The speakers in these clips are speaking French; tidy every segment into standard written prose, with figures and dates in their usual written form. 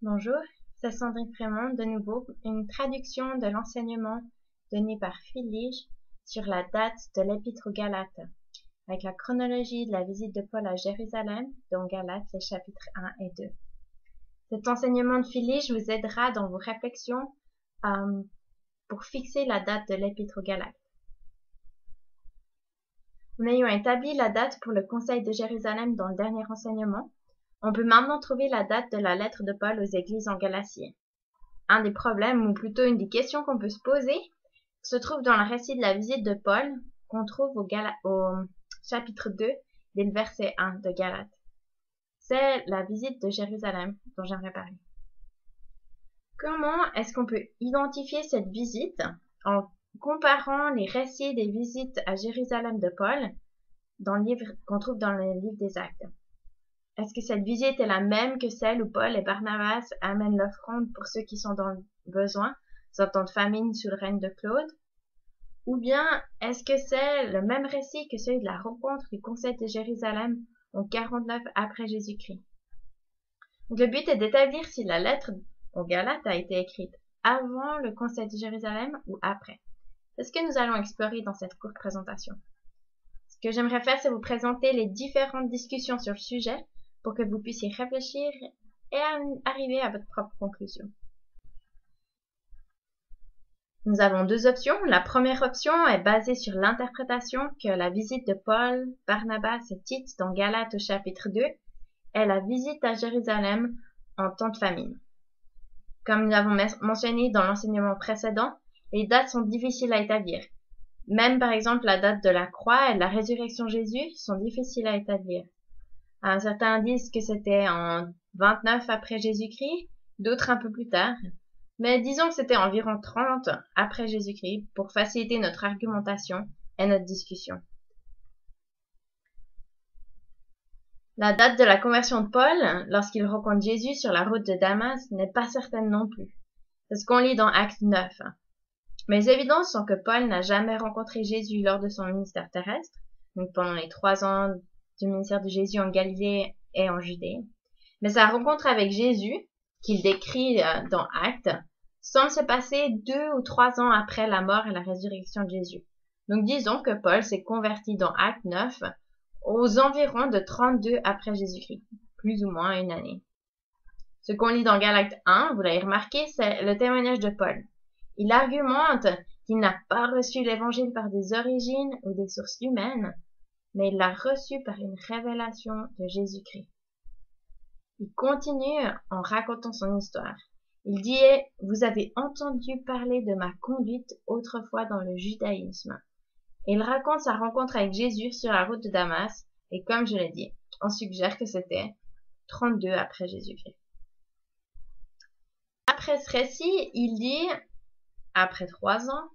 Bonjour, c'est Sandrine Frémont de nouveau, une traduction de l'enseignement donné par Filige sur la date de l'Épître aux Galates, avec la chronologie de la visite de Paul à Jérusalem, dont Galates, les chapitres 1 et 2. Cet enseignement de Filige vous aidera dans vos réflexions pour fixer la date de l'Épître aux Galates. En ayant établi la date pour le Conseil de Jérusalem dans le dernier enseignement, on peut maintenant trouver la date de la lettre de Paul aux églises en Galatie. Un des problèmes, ou plutôt une des questions qu'on peut se poser, se trouve dans le récit de la visite de Paul, qu'on trouve au chapitre 2, dès le verset 1 de Galates. C'est la visite de Jérusalem dont j'aimerais parler. Comment est-ce qu'on peut identifier cette visite en comparant les récits des visites à Jérusalem de Paul dans le livre qu'on trouve dans le livre des Actes? Est-ce que cette visite est la même que celle où Paul et Barnabas amènent l'offrande pour ceux qui sont dans le besoin, sortant de famine sous le règne de Claude? Ou bien est-ce que c'est le même récit que celui de la rencontre du Conseil de Jérusalem en 49 après Jésus-Christ? Donc le but est d'établir si la lettre aux Galates a été écrite avant le Conseil de Jérusalem ou après. C'est ce que nous allons explorer dans cette courte présentation. Ce que j'aimerais faire, c'est vous présenter les différentes discussions sur le sujet pour que vous puissiez réfléchir et arriver à votre propre conclusion. Nous avons deux options. La première option est basée sur l'interprétation que la visite de Paul, Barnabas et Tite dans Galates au chapitre 2 est la visite à Jérusalem en temps de famine. Comme nous l'avons mentionné dans l'enseignement précédent, les dates sont difficiles à établir. Même par exemple la date de la croix et de la résurrection de Jésus sont difficiles à établir. Certains disent que c'était en 29 après Jésus-Christ, d'autres un peu plus tard. Mais disons que c'était environ 30 après Jésus-Christ pour faciliter notre argumentation et notre discussion. La date de la conversion de Paul, lorsqu'il rencontre Jésus sur la route de Damas, n'est pas certaine non plus. C'est ce qu'on lit dans Acte 9. Mais les évidences sont que Paul n'a jamais rencontré Jésus lors de son ministère terrestre, donc pendant les 3 ans du ministère de Jésus en Galilée et en Judée. Mais sa rencontre avec Jésus, qu'il décrit dans Actes, semble se passer 2 ou 3 ans après la mort et la résurrection de Jésus. Donc disons que Paul s'est converti dans Acte 9 aux environs de 32 après Jésus-Christ, plus ou moins une année. Ce qu'on lit dans Galates 1, vous l'avez remarqué, c'est le témoignage de Paul. Il argumente qu'il n'a pas reçu l'évangile par des origines ou des sources humaines, mais il l'a reçu par une révélation de Jésus-Christ. Il continue en racontant son histoire. Il dit « Vous avez entendu parler de ma conduite autrefois dans le judaïsme. » Et il raconte sa rencontre avec Jésus sur la route de Damas, et comme je l'ai dit, on suggère que c'était 32 après Jésus-Christ. Après ce récit, il dit « Après 3 ans »,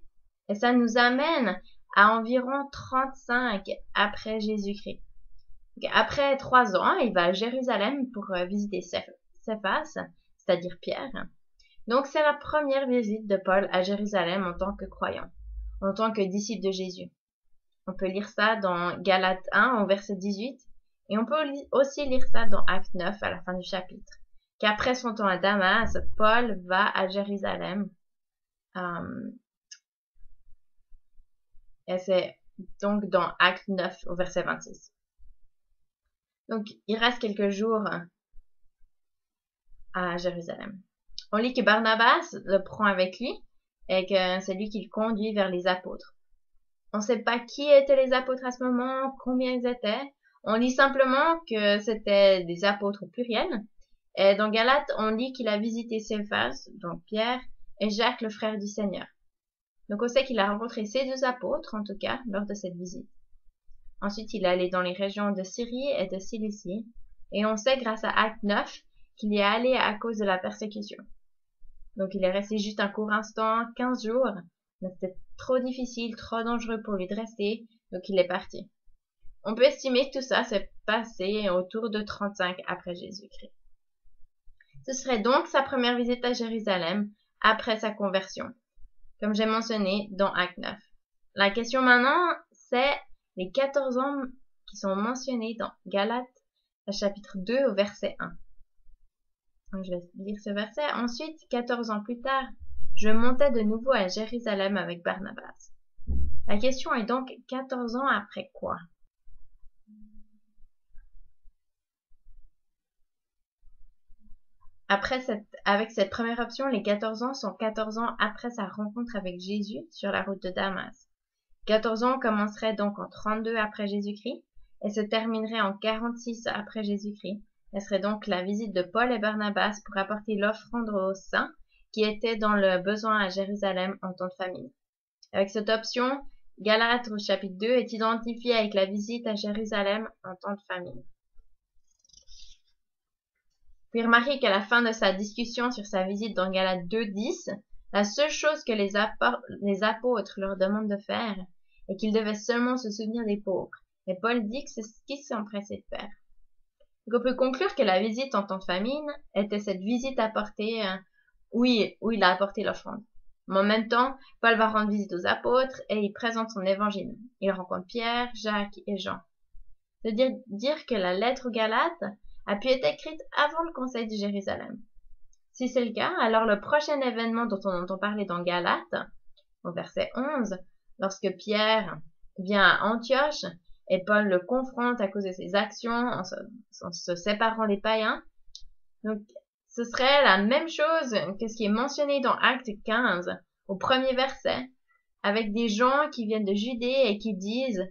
et ça nous amène à environ 35 après Jésus-Christ. Après 3 ans, il va à Jérusalem pour visiter Céphas, c'est-à-dire Pierre. Donc c'est la première visite de Paul à Jérusalem en tant que croyant, en tant que disciple de Jésus. On peut lire ça dans Galates 1 au verset 18, et on peut aussi lire ça dans Acte 9 à la fin du chapitre. Qu'après son temps à Damas, Paul va à Jérusalem. Et c'est donc dans Acte 9 au verset 26. Donc, il reste quelques jours à Jérusalem. On lit que Barnabas le prend avec lui et que c'est lui qui le conduit vers les apôtres. On ne sait pas qui étaient les apôtres à ce moment, combien ils étaient. On lit simplement que c'était des apôtres au pluriel. Et dans Galates, on lit qu'il a visité Céphas, donc Pierre, et Jacques, le frère du Seigneur. Donc on sait qu'il a rencontré ces 2 apôtres, en tout cas, lors de cette visite. Ensuite, il est allé dans les régions de Syrie et de Cilicie, et on sait grâce à Acte 9 qu'il y est allé à cause de la persécution. Donc il est resté juste un court instant, 15 jours, mais c'était trop difficile, trop dangereux pour lui de rester, donc il est parti. On peut estimer que tout ça s'est passé autour de 35 après Jésus-Christ. Ce serait donc sa première visite à Jérusalem après sa conversion, comme j'ai mentionné dans Acte 9. La question maintenant, c'est les 14 ans qui sont mentionnés dans Galates, chapitre 2 au verset 1. Je vais lire ce verset. Ensuite, 14 ans plus tard, je montais de nouveau à Jérusalem avec Barnabas. La question est donc 14 ans après quoi? Avec cette première option, les 14 ans sont 14 ans après sa rencontre avec Jésus sur la route de Damas. 14 ans commencerait donc en 32 après Jésus-Christ et se terminerait en 46 après Jésus-Christ. Elle serait donc la visite de Paul et Barnabas pour apporter l'offrande aux saints qui étaient dans le besoin à Jérusalem en temps de famine. Avec cette option, Galates au chapitre 2 est identifié avec la visite à Jérusalem en temps de famine. Puis remarquez qu'à la fin de sa discussion sur sa visite dans Galates 2:10, la seule chose que les apôtres leur demandent de faire est qu'ils devaient seulement se souvenir des pauvres. Et Paul dit que c'est ce qu'ils sont empressés de faire. Donc on peut conclure que la visite en temps de famine était cette visite apportée où il a apporté l'offrande. Mais en même temps, Paul va rendre visite aux apôtres et il présente son évangile. Il rencontre Pierre, Jacques et Jean. C'est-à-dire que la lettre aux Galates a pu être écrite avant le Conseil de Jérusalem. Si c'est le cas, alors le prochain événement dont on entend parler dans Galates, au verset 11, lorsque Pierre vient à Antioche et Paul le confronte à cause de ses actions en se séparant des païens, donc ce serait la même chose que ce qui est mentionné dans Actes 15, au premier verset, avec des gens qui viennent de Judée et qui disent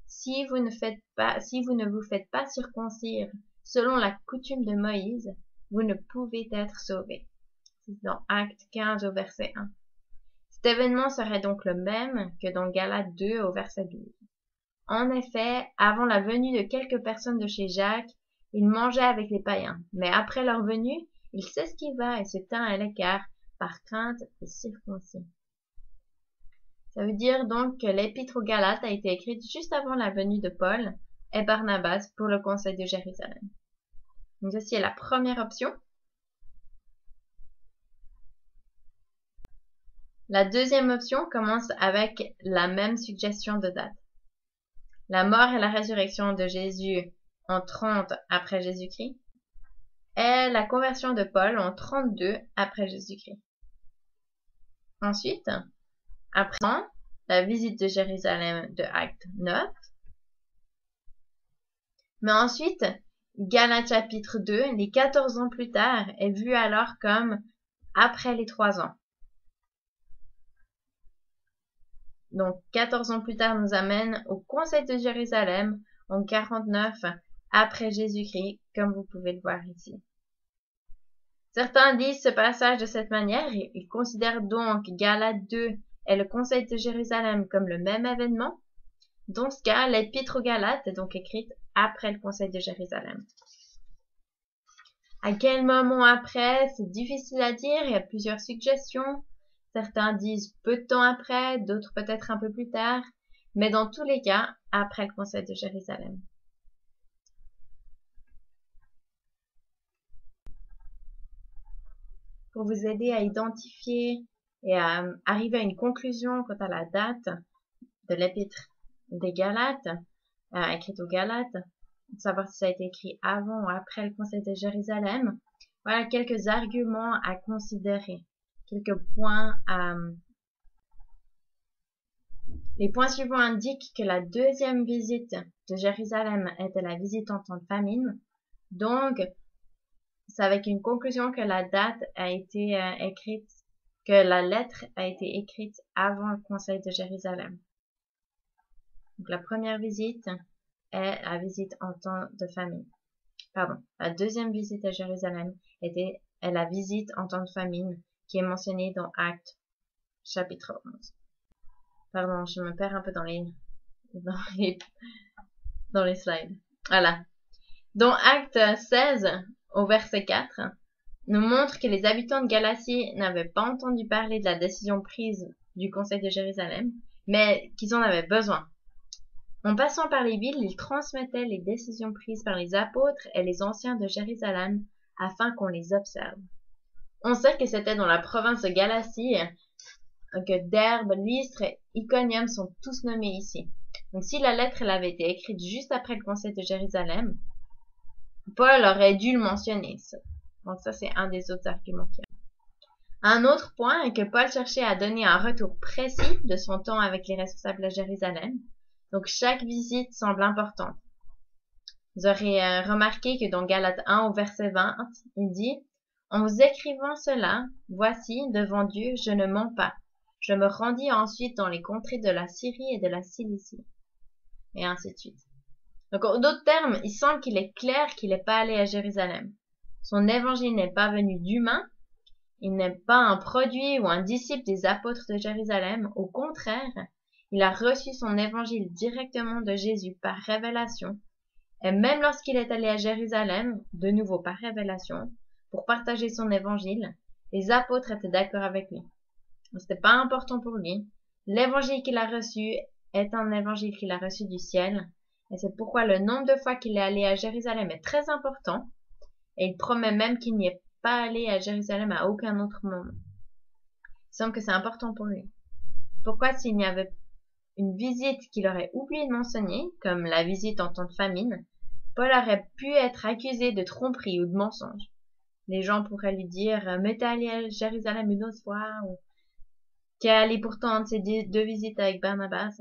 si vous ne vous faites pas circoncire selon la coutume de Moïse, vous ne pouvez être sauvés. C'est dans Actes 15 au verset 1. Cet événement serait donc le même que dans Galates 2 au verset 12. En effet, avant la venue de quelques personnes de chez Jacques, ils mangeaient avec les païens, mais après leur venue, il s'esquiva et se tint à l'écart par crainte des circoncis. Ça veut dire donc que l'épître aux Galates a été écrite juste avant la venue de Paul et Barnabas pour le Conseil de Jérusalem. Donc ceci est la première option. La deuxième option commence avec la même suggestion de date. La mort et la résurrection de Jésus en 30 après Jésus-Christ et la conversion de Paul en 32 après Jésus-Christ. Ensuite, après la visite de Jérusalem de Acte 9. Mais ensuite, Galates chapitre 2, les 14 ans plus tard, est vu alors comme après les 3 ans. Donc, 14 ans plus tard nous amène au Conseil de Jérusalem en 49 après Jésus-Christ, comme vous pouvez le voir ici. Certains disent ce passage de cette manière, ils considèrent donc Galates 2 et le Conseil de Jérusalem comme le même événement. Dans ce cas, l'épître aux Galates est donc écrite après le Conseil de Jérusalem. À quel moment après, c'est difficile à dire, il y a plusieurs suggestions. Certains disent peu de temps après, d'autres peut-être un peu plus tard, mais dans tous les cas, après le Conseil de Jérusalem. Pour vous aider à identifier et à arriver à une conclusion quant à la date de l'épître des Galates, écrite aux Galates, savoir si ça a été écrit avant ou après le Conseil de Jérusalem, voilà quelques arguments à considérer, quelques points à... Les points suivants indiquent que la deuxième visite de Jérusalem était la visite en temps de famine, donc c'est avec une conclusion que la date a été écrite, que la lettre a été écrite avant le Conseil de Jérusalem. Donc la première visite est la visite en temps de famine. Pardon, la deuxième visite à Jérusalem est la visite en temps de famine qui est mentionnée dans Actes chapitre 11. Pardon, je me perds un peu dans les slides. Voilà. Dans Actes 16, au verset 4, nous montre que les habitants de Galatie n'avaient pas entendu parler de la décision prise du Conseil de Jérusalem, mais qu'ils en avaient besoin. En passant par les villes, ils transmettaient les décisions prises par les apôtres et les anciens de Jérusalem afin qu'on les observe. On sait que c'était dans la province de Galatie que Derbe, Lystre et Iconium sont tous nommés ici. Donc si la lettre elle avait été écrite juste après le Conseil de Jérusalem, Paul aurait dû le mentionner. Donc ça, c'est un des autres arguments qu'il y a. Un autre point est que Paul cherchait à donner un retour précis de son temps avec les responsables à Jérusalem. Donc chaque visite semble importante. Vous aurez remarqué que dans Galates 1 au verset 20, il dit « En vous écrivant cela, voici, devant Dieu, je ne mens pas. Je me rendis ensuite dans les contrées de la Syrie et de la Cilicie. » Et ainsi de suite. Donc, en d'autres termes, il semble qu'il est clair qu'il n'est pas allé à Jérusalem. Son évangile n'est pas venu d'humains. Il n'est pas un produit ou un disciple des apôtres de Jérusalem. Au contraire, il a reçu son évangile directement de Jésus par révélation. Et même lorsqu'il est allé à Jérusalem, de nouveau par révélation, pour partager son évangile, les apôtres étaient d'accord avec lui. C'était pas important pour lui. L'évangile qu'il a reçu est un évangile qu'il a reçu du ciel. Et c'est pourquoi le nombre de fois qu'il est allé à Jérusalem est très important. Et il promet même qu'il n'y est pas allé à Jérusalem à aucun autre moment. Il semble que c'est important pour lui. Pourquoi s'il y avait une visite qu'il aurait oublié de mentionner, comme la visite en temps de famine, Paul aurait pu être accusé de tromperie ou de mensonge. Les gens pourraient lui dire « Mais t'es allé à Jérusalem une autre fois » ou « T'es allé pourtant de ces deux visites avec Barnabas ».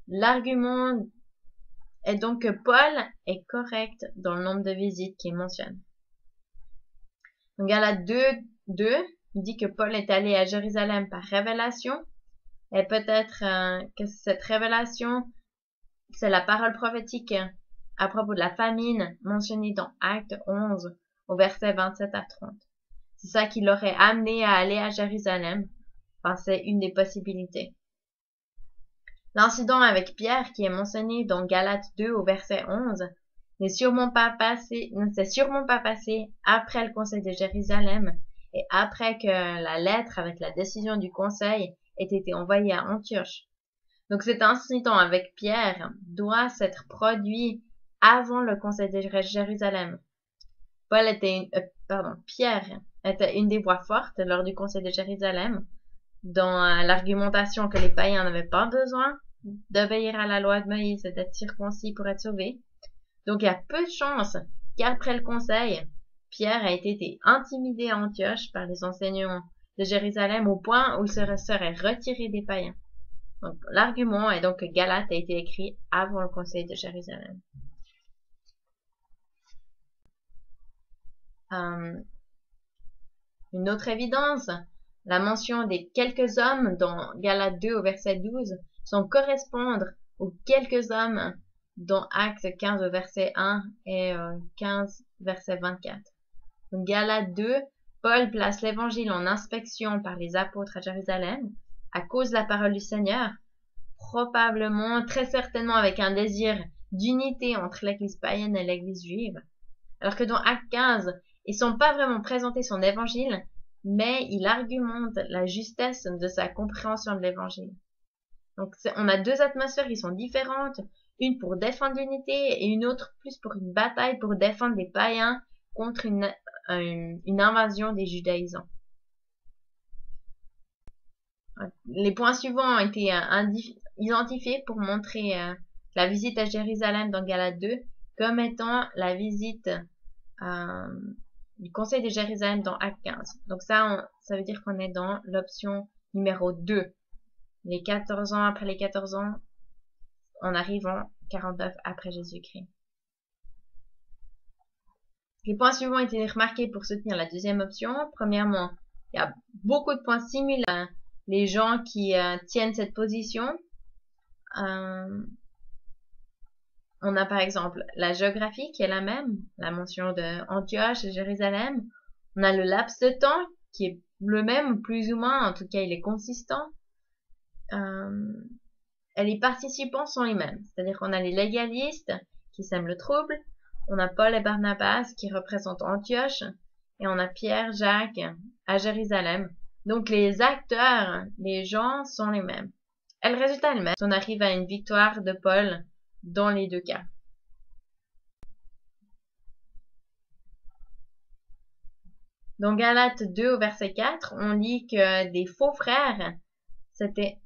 L'argument est donc que Paul est correct dans le nombre de visites qu'il mentionne. Donc Galates 2, il dit que Paul est allé à Jérusalem par révélation, et peut-être que cette révélation, c'est la parole prophétique à propos de la famine mentionnée dans Actes 11, au verset 27 à 30. C'est ça qui l'aurait amené à aller à Jérusalem. Enfin, c'est une des possibilités. L'incident avec Pierre, qui est mentionné dans Galates 2 au verset 11, ne s'est sûrement pas passé après le conseil de Jérusalem et après que la lettre avec la décision du conseil ait été envoyée à Antioche. Donc cet incident avec Pierre doit s'être produit avant le conseil de Jérusalem. Pierre était une des voix fortes lors du conseil de Jérusalem dans l'argumentation que les païens n'avaient pas besoin d'obéir à la loi de Moïse et d'être circoncis pour être sauvés. Donc il y a peu de chances qu'après le conseil, Pierre ait été intimidé à Antioche par les enseignants de Jérusalem au point où il serait retiré des païens. Donc l'argument est donc que Galates a été écrit avant le conseil de Jérusalem. Une autre évidence, la mention des quelques hommes dans Galates 2 au verset 12 semble correspondre aux quelques hommes dans Actes 15 au verset 1 et 15 verset 24. Donc Galates 2, Paul place l'évangile en inspection par les apôtres à Jérusalem à cause de la parole du Seigneur, probablement, très certainement avec un désir d'unité entre l'église païenne et l'église juive. Alors que dans Actes 15, ils sont pas vraiment présentés son évangile, mais il argumente la justesse de sa compréhension de l'évangile. Donc on a deux atmosphères qui sont différentes, une pour défendre l'unité et une autre plus pour une bataille pour défendre les païens contre une invasion des judaïsants. Les points suivants ont été identifiés pour montrer la visite à Jérusalem dans Galates 2 comme étant la visite du conseil de Jérusalem dans Actes 15. Donc ça veut dire qu'on est dans l'option numéro 2. Les 14 ans après les 14 ans, on arrive en 49 après Jésus-Christ. Les points suivants ont été remarqués pour soutenir la deuxième option. Premièrement, il y a beaucoup de points similaires. Les gens qui tiennent cette position. On a par exemple la géographie qui est la même, la mention de Antioche et Jérusalem. On a le laps de temps qui est le même, plus ou moins, en tout cas il est consistant. Et les participants sont les mêmes, c'est-à-dire qu'on a les légalistes qui sèment le trouble, on a Paul et Barnabas qui représentent Antioche, et on a Pierre, Jacques à Jérusalem. Donc les acteurs, les gens sont les mêmes. Et le résultat est le même. On arrive à une victoire de Paul dans les deux cas. Dans Galates 2 au verset 4, on lit que des faux frères s'étaient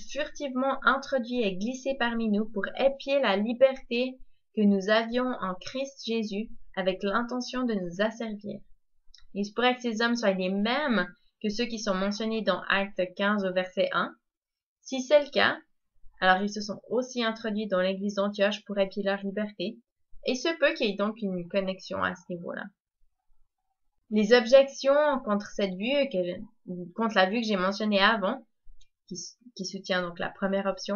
furtivement introduits et glissés parmi nous pour épier la liberté que nous avions en Christ Jésus avec l'intention de nous asservir. Il se pourrait que ces hommes soient les mêmes que ceux qui sont mentionnés dans Actes 15 au verset 1. Si c'est le cas, alors ils se sont aussi introduits dans l'église d'Antioche pour épier leur liberté, et il se peut qu'il y ait donc une connexion à ce niveau-là. Les objections contre cette vue, contre la vue que j'ai mentionnée avant, qui soutient donc la première option,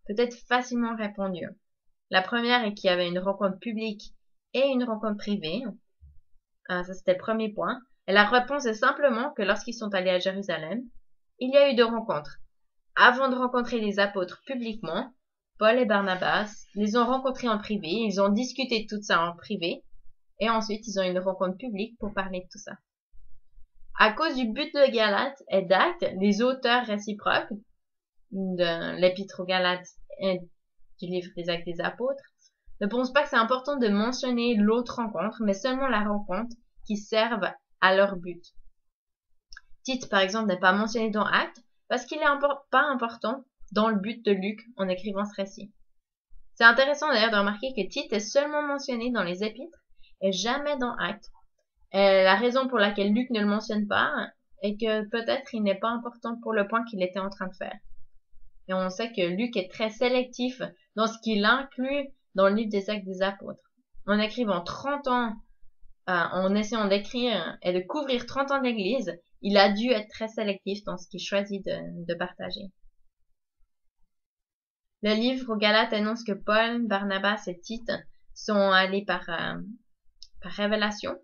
peut être facilement répondues. La première est qu'il y avait une rencontre publique et une rencontre privée. Ça, c'était le premier point. Et la réponse est simplement que lorsqu'ils sont allés à Jérusalem, il y a eu 2 rencontres. Avant de rencontrer les apôtres publiquement, Paul et Barnabas les ont rencontrés en privé, ils ont discuté de tout ça en privé, et ensuite ils ont eu une rencontre publique pour parler de tout ça. À cause du but de Galates et d'Actes, les auteurs réciproques de l'épître aux Galates et du livre des Actes des Apôtres ne pensent pas que c'est important de mentionner l'autre rencontre, mais seulement la rencontre qui serve à leur but. Tite, par exemple, n'est pas mentionné dans Actes parce qu'il n'est pas important dans le but de Luc en écrivant ce récit. C'est intéressant d'ailleurs de remarquer que Tite est seulement mentionné dans les épîtres et jamais dans Actes. Et la raison pour laquelle Luc ne le mentionne pas est que peut-être il n'est pas important pour le point qu'il était en train de faire. Et on sait que Luc est très sélectif dans ce qu'il inclut dans le livre des Actes des Apôtres. En écrivant 30 ans, en essayant d'écrire et de couvrir 30 ans d'église, il a dû être très sélectif dans ce qu'il choisit de partager. Le livre aux Galates annonce que Paul, Barnabas et Tite sont allés par révélation.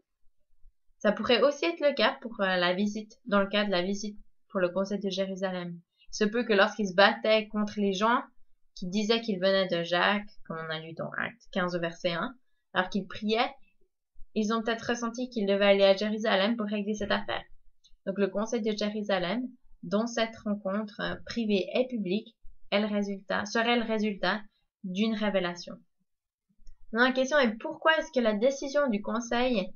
Ça pourrait aussi être le cas pour la visite, dans le cas de la visite pour le conseil de Jérusalem. Il se peut que lorsqu'ils se battaient contre les gens qui disaient qu'ils venaient de Jacques, comme on a lu dans Actes 15 au verset 1, alors qu'ils priaient, ils ont peut-être ressenti qu'ils devaient aller à Jérusalem pour régler cette affaire. Donc le conseil de Jérusalem, dont cette rencontre privée et publique, serait le résultat d'une révélation. Donc, la question est pourquoi est-ce que la décision du conseil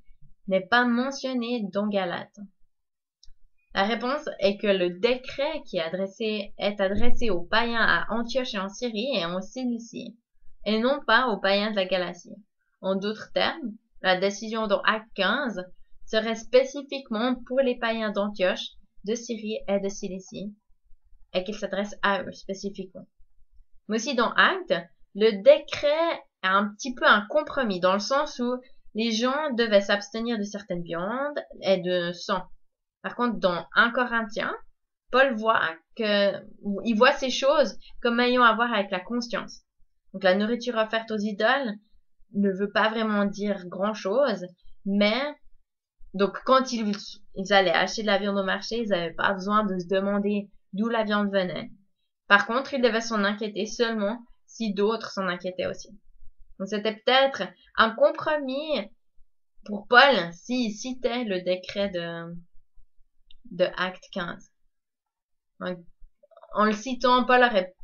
n'est pas mentionnée dans Galates? La réponse est que le décret qui est adressé aux païens à Antioche et en Syrie et en Cilicie, et non pas aux païens de la Galatie. En d'autres termes, la décision dans Acte 15 serait spécifiquement pour les païens d'Antioche, de Syrie et de Cilicie, et qu'il s'adresse à eux spécifiquement. Mais aussi dans Actes, le décret est un petit peu un compromis, dans le sens où les gens devaient s'abstenir de certaines viandes et de sang. Par contre, dans 1 Corinthiens, Paul il voit ces choses comme ayant à voir avec la conscience. Donc la nourriture offerte aux idoles ne veut pas vraiment dire grand chose, mais donc quand ils allaient acheter de la viande au marché, ils n'avaient pas besoin de se demander d'où la viande venait. Par contre, ils devaient s'en inquiéter seulement si d'autres s'en inquiétaient aussi. Donc c'était peut-être un compromis pour Paul s'il citait le décret de Acte 15. Donc, en le citant, Paul aurait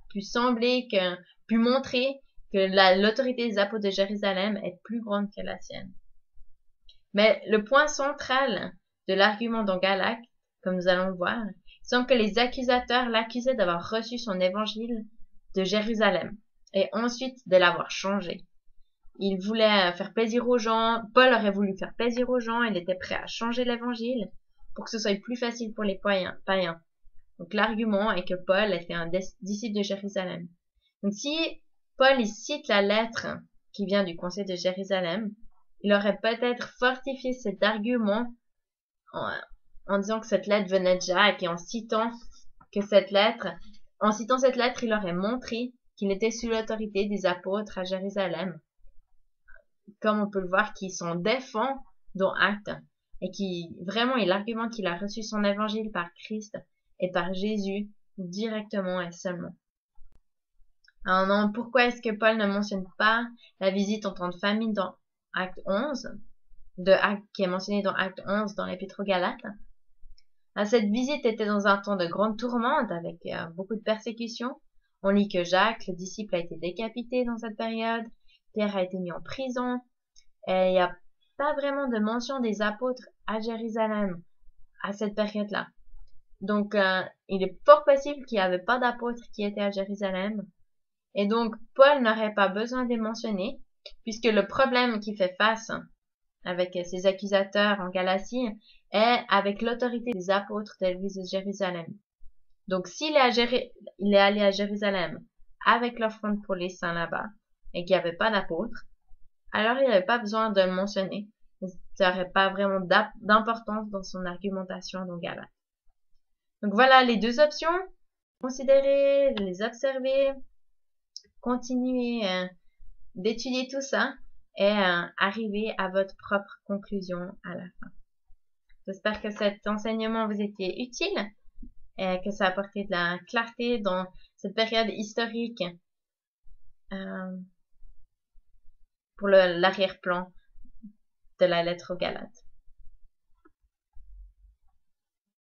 pu montrer que l'autorité des apôtres de Jérusalem est plus grande que la sienne. Mais le point central de l'argument dans Galates, comme nous allons le voir, semble que les accusateurs l'accusaient d'avoir reçu son évangile de Jérusalem et ensuite de l'avoir changé. Il voulait faire plaisir aux gens, Paul aurait voulu faire plaisir aux gens, il était prêt à changer l'évangile pour que ce soit plus facile pour les païens. Donc l'argument est que Paul était un disciple de Jérusalem. Donc si Paul cite la lettre qui vient du conseil de Jérusalem, il aurait peut-être fortifié cet argument en disant que cette lettre venait de Jacques et en citant cette lettre, il aurait montré qu'il était sous l'autorité des apôtres à Jérusalem, comme on peut le voir, qui s'en défend dans Actes et qui vraiment il argumente qu'il a reçu son évangile par Christ et par Jésus directement et seulement. Alors non, pourquoi est-ce que Paul ne mentionne pas la visite en tant que famille dans Acte 11, qui est mentionnée dans Acte 11 dans l'Épître aux Galates? Cette visite était dans un temps de grande tourmente avec beaucoup de persécutions. On lit que Jacques, le disciple, a été décapité dans cette période, Pierre a été mis en prison, et il n'y a pas vraiment de mention des apôtres à Jérusalem à cette période-là. Donc, il est fort possible qu'il n'y avait pas d'apôtres qui étaient à Jérusalem. Et donc, Paul n'aurait pas besoin de les mentionner, puisque le problème qui fait face avec ses accusateurs en Galatie est avec l'autorité des apôtres de l'église de Jérusalem. Donc, s'il il est allé à Jérusalem avec l'offrande pour les saints là-bas et qu'il n'y avait pas d'apôtres, alors il n'avait pas besoin de le mentionner. Ça n'aurait pas vraiment d'importance dans son argumentation dans Galates. Donc voilà les deux options. Considérez, les observer, continuer d'étudier tout ça et arriver à votre propre conclusion à la fin. J'espère que cet enseignement vous était utile et que ça a apporté de la clarté dans cette période historique pour l'arrière-plan de la lettre aux Galates.